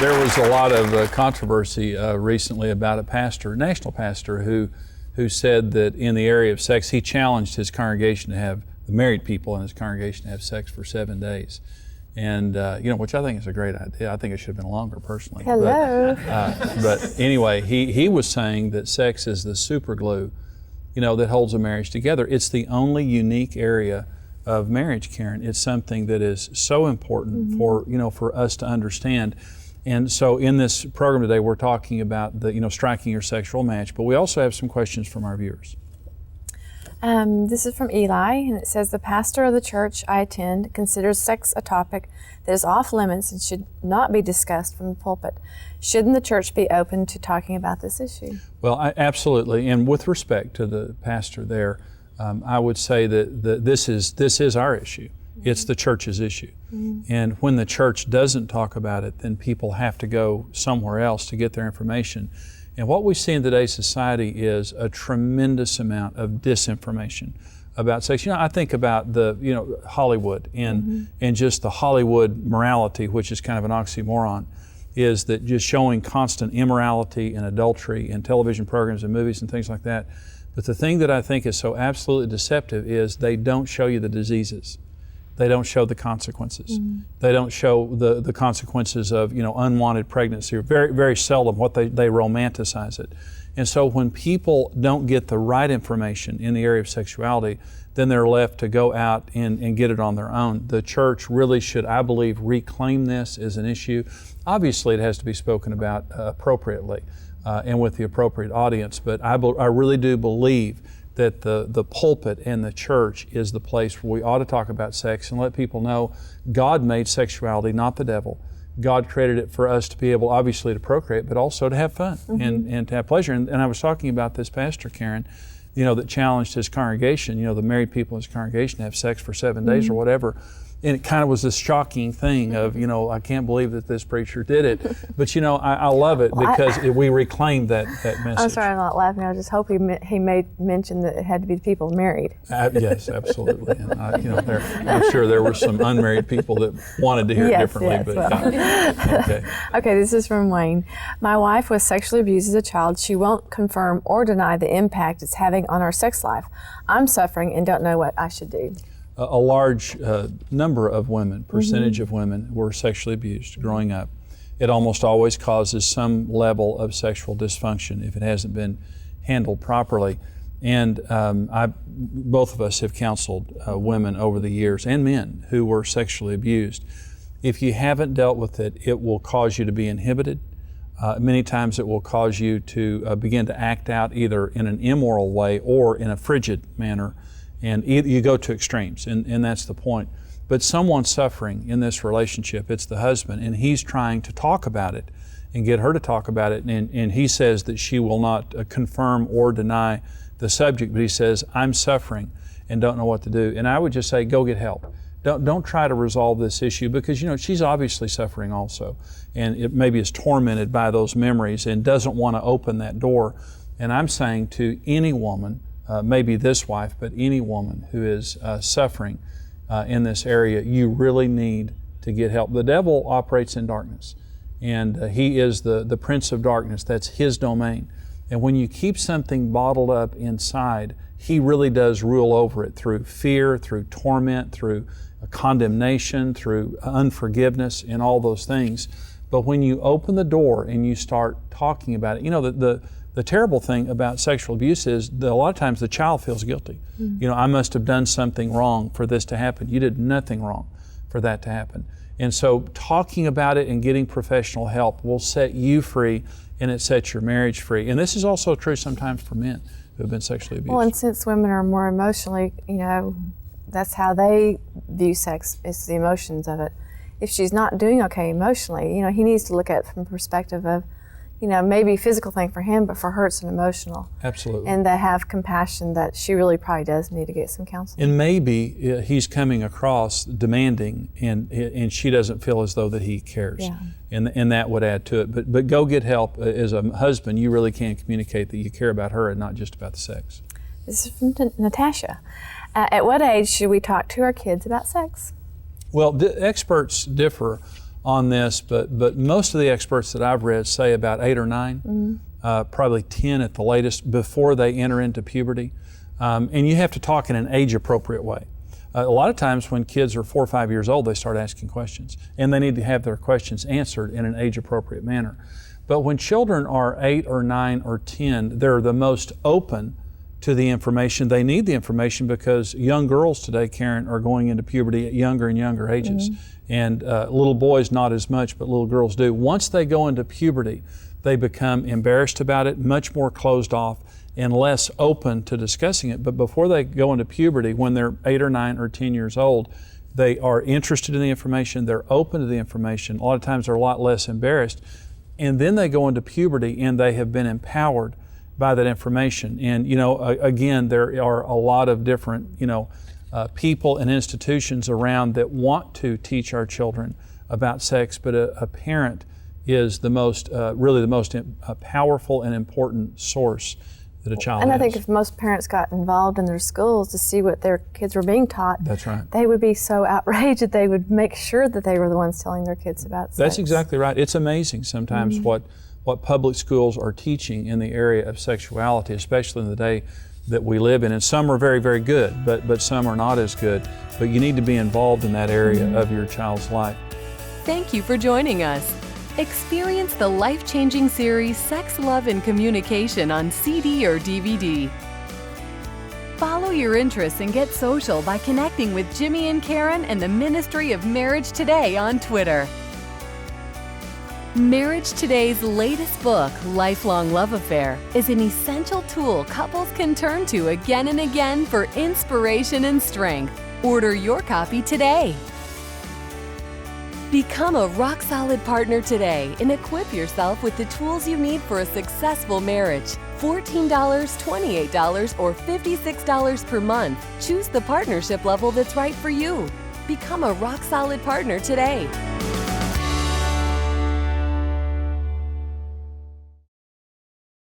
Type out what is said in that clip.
There was a lot of controversy recently about a pastor, a national pastor, who said that in the area of sex, he challenged his congregation to have, the married people in his congregation, to have sex for 7 days. And, which I think is a great idea. I think it should have been longer, personally. Hello. But anyway, he was saying that sex is the super glue, that holds a marriage together. It's the only unique area of marriage, Karen. It's something that is so important for us to understand. And so in this program today, we're talking about striking your sexual match, but we also have some questions from our viewers. This is from Eli, and it says, the pastor of the church I attend considers sex a topic that is off limits and should not be discussed from the pulpit. Shouldn't the church be open to talking about this issue? Well, absolutely. And with respect to the pastor there, I would say that this is our issue. It's the church's issue. And when the church doesn't talk about it, then people have to go somewhere else to get their information. And what we see in today's society is a tremendous amount of disinformation about sex. I think about Hollywood and just the Hollywood morality, which is kind of an oxymoron, is that just showing constant immorality and adultery in television programs and movies and things like that. But the thing that I think is so absolutely deceptive is they don't show you the diseases. They don't show the consequences. They don't show the consequences of unwanted pregnancy, or very, very seldom. They romanticize it. And so when people don't get the right information in the area of sexuality, then they're left to go out and get it on their own. The church really should, I believe, reclaim this as an issue. Obviously, it has to be spoken about appropriately and with the appropriate audience, but I really do believe that the pulpit and the church is the place where we ought to talk about sex and let people know God made sexuality, not the devil. God created it for us to be able, obviously, to procreate, but also to have fun and to have pleasure. And I was talking about this pastor, Karen, that challenged his congregation, the married people in his congregation to have sex for 7 days or whatever. And it kind of was this shocking thing of, I can't believe that this preacher did it. But, I love it because we reclaimed that message. I'm sorry I'm not laughing. I just hope he made mention that it had to be people married. Yes, absolutely. And I'm sure there were some unmarried people that wanted to hear it differently. Okay, this is from Wayne. My wife was sexually abused as a child. She won't confirm or deny the impact it's having on our sex life. I'm suffering and don't know what I should do. A large number of women, percentage of women, were sexually abused growing up. It almost always causes some level of sexual dysfunction if it hasn't been handled properly. And both of us have counseled women over the years, and men who were sexually abused. If you haven't dealt with it, it will cause you to be inhibited. Many times it will cause you to begin to act out either in an immoral way or in a frigid manner. And you go to extremes, and that's the point. But someone's suffering in this relationship. It's the husband, and he's trying to talk about it and get her to talk about it. And he says that she will not confirm or deny the subject, but he says, I'm suffering and don't know what to do. And I would just say, go get help. Don't try to resolve this issue because, she's obviously suffering also. And it maybe is tormented by those memories and doesn't want to open that door. And I'm saying to any woman, maybe this wife, but any woman who is suffering in this area, you really need to get help. The devil operates in darkness, and he is the prince of darkness. That's his domain. And when you keep something bottled up inside, he really does rule over it through fear, through torment, through condemnation, through unforgiveness, and all those things. But when you open the door and you start talking about it, the terrible thing about sexual abuse is that a lot of times the child feels guilty. I must have done something wrong for this to happen. You did nothing wrong for that to happen. And so talking about it and getting professional help will set you free, and it sets your marriage free. And this is also true sometimes for men who have been sexually abused. Well, and since women are more emotionally, that's how they view sex, is the emotions of it. If she's not doing okay emotionally, he needs to look at it from the perspective of, maybe a physical thing for him, but for her it's an emotional. Absolutely. And to have compassion that she really probably does need to get some counseling. And maybe he's coming across demanding and she doesn't feel as though that he cares. Yeah. And that would add to it. But go get help. As a husband, you really can communicate that you care about her and not just about the sex. This is from Natasha. At what age should we talk to our kids about sex? Well, experts differ on this, but most of the experts that I've read say about 8 or 9, probably 10 at the latest, before they enter into puberty. And you have to talk in an age-appropriate way. A lot of times when kids are 4 or 5 years old, they start asking questions, and they need to have their questions answered in an age-appropriate manner. But when children are 8 or 9 or 10, they're the most open to the information. They need the information because young girls today, Karen, are going into puberty at younger and younger ages. And little boys not as much, but little girls do. Once they go into puberty, they become embarrassed about it, much more closed off, and less open to discussing it. But before they go into puberty, when they're 8 or 9 or 10 years old, they are interested in the information, they're open to the information. A lot of times they're a lot less embarrassed. And then they go into puberty and they have been empowered by that information. And, again, there are a lot of different, people and institutions around that want to teach our children about sex, but a parent is the most, really the most powerful and important source that a child has. And I think if most parents got involved in their schools to see what their kids were being taught, that's right, they would be so outraged that they would make sure that they were the ones telling their kids about sex. That's exactly right. It's amazing sometimes what public schools are teaching in the area of sexuality, especially in the day that we live in. And some are very, very good, but some are not as good. But you need to be involved in that area of your child's life. Thank you for joining us. Experience the life-changing series Sex, Love, and Communication on CD or DVD. Follow your interests and get social by connecting with Jimmy and Karen and the Ministry of Marriage Today on Twitter. Marriage Today's latest book, Lifelong Love Affair, is an essential tool couples can turn to again and again for inspiration and strength. Order your copy today. Become a rock-solid partner today and equip yourself with the tools you need for a successful marriage. $14, $28, or $56 per month. Choose the partnership level that's right for you. Become a rock-solid partner today.